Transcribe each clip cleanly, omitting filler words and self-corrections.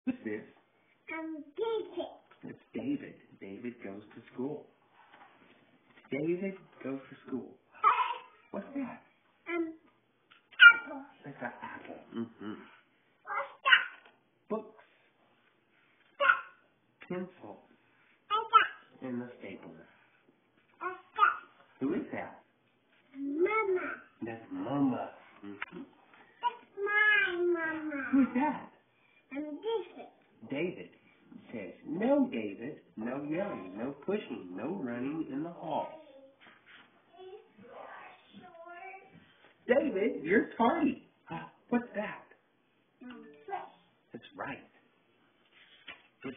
Who's this? David. It's David. David goes to school. David goes to school. What's that? Apple. That's an apple. Mm-hmm. What's that? Books, That. pencil, And that. and the stapler. What's that? Who is that? Mama. That's Mama. Mm-hmm. That's my mama. Who's that? David. David says, "No, David. No yelling, no pushing, no running in the hall." David, you're tardy. What's that? That's right. Push.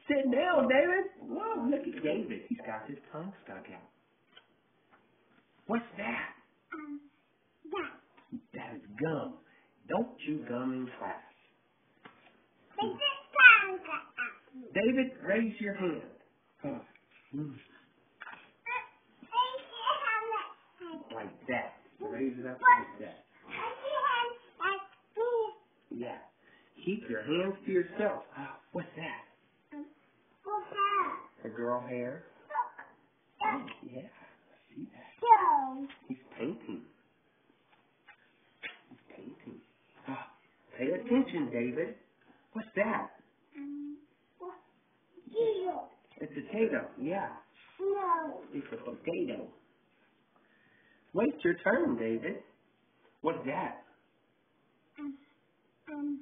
Sit down, David. Whoa, look at David. He's got his tongue stuck out. What's that? That. That is gum. Don't chew gum in class. This is Santa. David, raise your hand. Like that. Raise it up like that. Yeah. Keep your hands to yourself. What's that? A girl hair? Oh, yeah. I see that. He's painting. He's painting. Pay attention, David. What's that? It's a potato. Yeah. No. It's a potato. Wait your turn, David. What's that? Um,